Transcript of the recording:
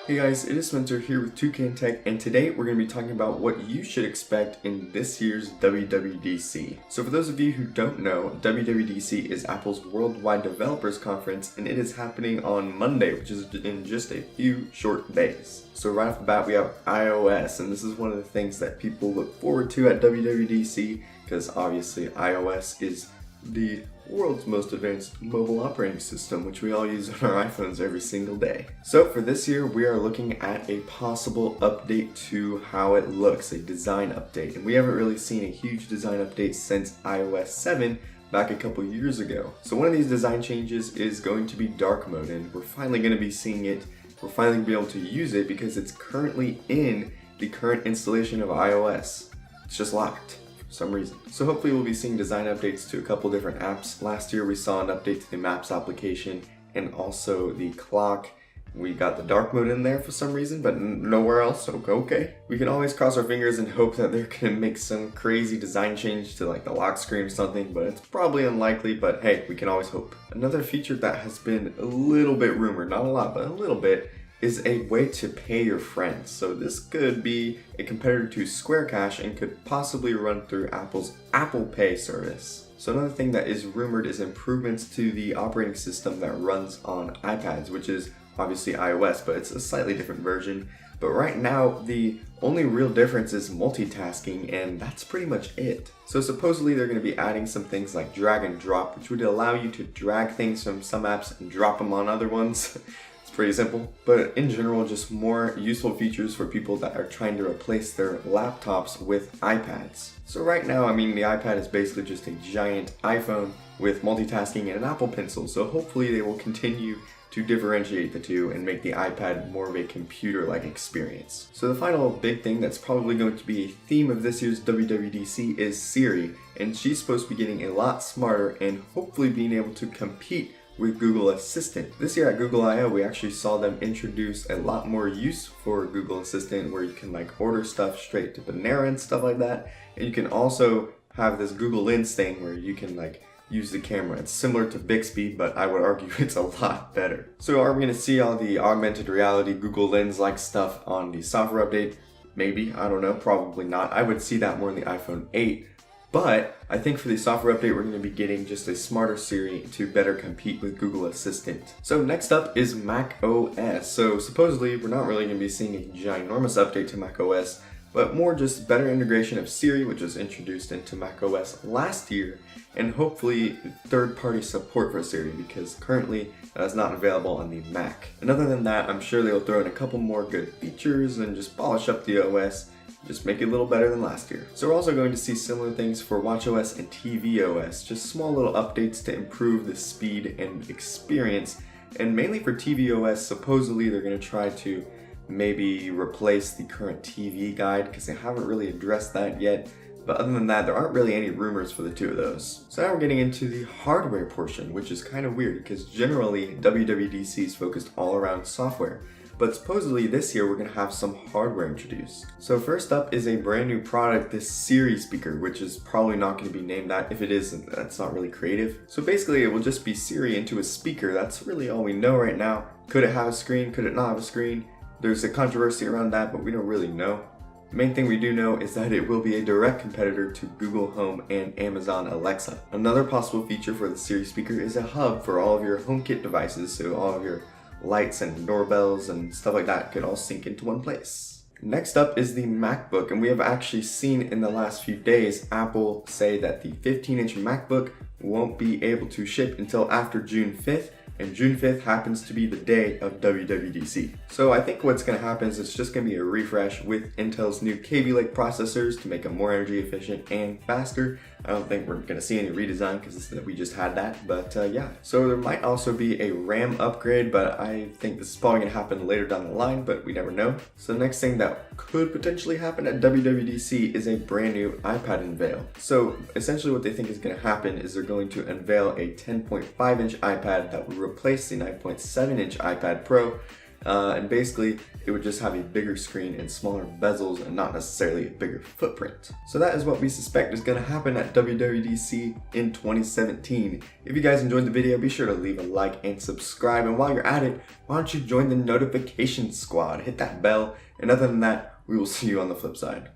Hey guys, it is Spencer here with Toucan Tech, and today we're going to be talking about what you should expect in this year's WWDC. So for those of you who don't know, WWDC is Apple's Worldwide Developers Conference, and it is happening on Monday, which is in just a few short days. So right off the bat we have iOS, and this is one of the things that people look forward to at WWDC, because obviously iOS is the world's most advanced mobile operating system, which we all use on our iPhones every single day. So for this year, we are looking at a possible update to how it looks, a design update. And we haven't really seen a huge design update since iOS 7 back a couple years ago. So one of these design changes is going to be dark mode, and we're finally going to be seeing it. We're finally going to be able to use it because it's currently in the current installation of iOS. It's just locked. Some reason. So hopefully we'll be seeing design updates to a couple different apps. Last year we saw an update to the Maps application and also the clock. We got the dark mode in there for some reason, but nowhere else, so okay. We can always cross our fingers and hope that they're gonna make some crazy design change to like the lock screen or something, but it's probably unlikely, but hey, we can always hope. Another feature that has been a little bit rumored, not a lot, but a little bit, is a way to pay your friends. So this could be a competitor to Square Cash and could possibly run through Apple's Apple Pay service. So another thing that is rumored is improvements to the operating system that runs on iPads, which is obviously iOS, but it's a slightly different version. But right now, the only real difference is multitasking, and that's pretty much it. So supposedly they're going to be adding some things like drag and drop, which would allow you to drag things from some apps and drop them on other ones. Pretty simple, but in general just more useful features for people that are trying to replace their laptops with iPads. So right now, I mean, the iPad is basically just a giant iPhone with multitasking and an Apple Pencil, so hopefully they will continue to differentiate the two and make the iPad more of a computer-like experience. So the final big thing that's probably going to be a theme of this year's WWDC is Siri, and she's supposed to be getting a lot smarter and hopefully being able to compete with Google Assistant. This year at Google I/O we actually saw them introduce a lot more use for Google Assistant, where you can like order stuff straight to Panera and stuff like that, and you can also have this Google Lens thing where you can like use the camera. It's similar to Bixby, but I would argue it's a lot better. So are we going to see all the augmented reality Google Lens like stuff on the software update? Maybe, I don't know, probably not. I would see that more in the iPhone 8. But I think for the software update, we're going to be getting just a smarter Siri to better compete with Google Assistant. So next up is macOS. So supposedly, we're not really going to be seeing a ginormous update to macOS, but more just better integration of Siri, which was introduced into macOS last year, and hopefully third-party support for Siri, because currently that is not available on the Mac. And other than that, I'm sure they'll throw in a couple more good features and just polish up the OS. Just make it a little better than last year. So we're also going to see similar things for watchOS and tvOS, just small little updates to improve the speed and experience. And mainly for tvOS, supposedly they're going to try to maybe replace the current TV guide, because they haven't really addressed that yet. But other than that, there aren't really any rumors for the two of those. So now we're getting into the hardware portion, which is kind of weird because generally WWDC is focused all around software. But supposedly this year we're going to have some hardware introduced. So first up is a brand new product, this Siri speaker, which is probably not going to be named that. If it is, that's not really creative. So basically it will just be Siri into a speaker. That's really all we know right now. Could it have a screen? Could it not have a screen? There's a controversy around that, but we don't really know. The main thing we do know is that it will be a direct competitor to Google Home and Amazon Alexa. Another possible feature for the Siri speaker is a hub for all of your HomeKit devices, so all of your lights and doorbells and stuff like that could all sync into one place. Next up is the MacBook, and we have actually seen in the last few days Apple say that the 15-inch MacBook won't be able to ship until after June 5th, and June 5th happens to be the day of WWDC. So I think what's going to happen is it's just going to be a refresh with Intel's new Kaby Lake processors to make them more energy efficient and faster. I don't think we're going to see any redesign because we just had that, but yeah. So there might also be a RAM upgrade, but I think this is probably going to happen later down the line, but we never know. So the next thing that could potentially happen at WWDC is a brand new iPad unveil. So essentially what they think is going to happen is they're going to unveil a 10.5-inch iPad that will replace the 9.7-inch iPad Pro, and basically it would just have a bigger screen and smaller bezels and not necessarily a bigger footprint. So that is what we suspect is going to happen at WWDC in 2017. If you guys enjoyed the video, be sure to leave a like and subscribe, and while you're at it, why don't you join the notification squad, hit that bell, and other than that, we will see you on the flip side.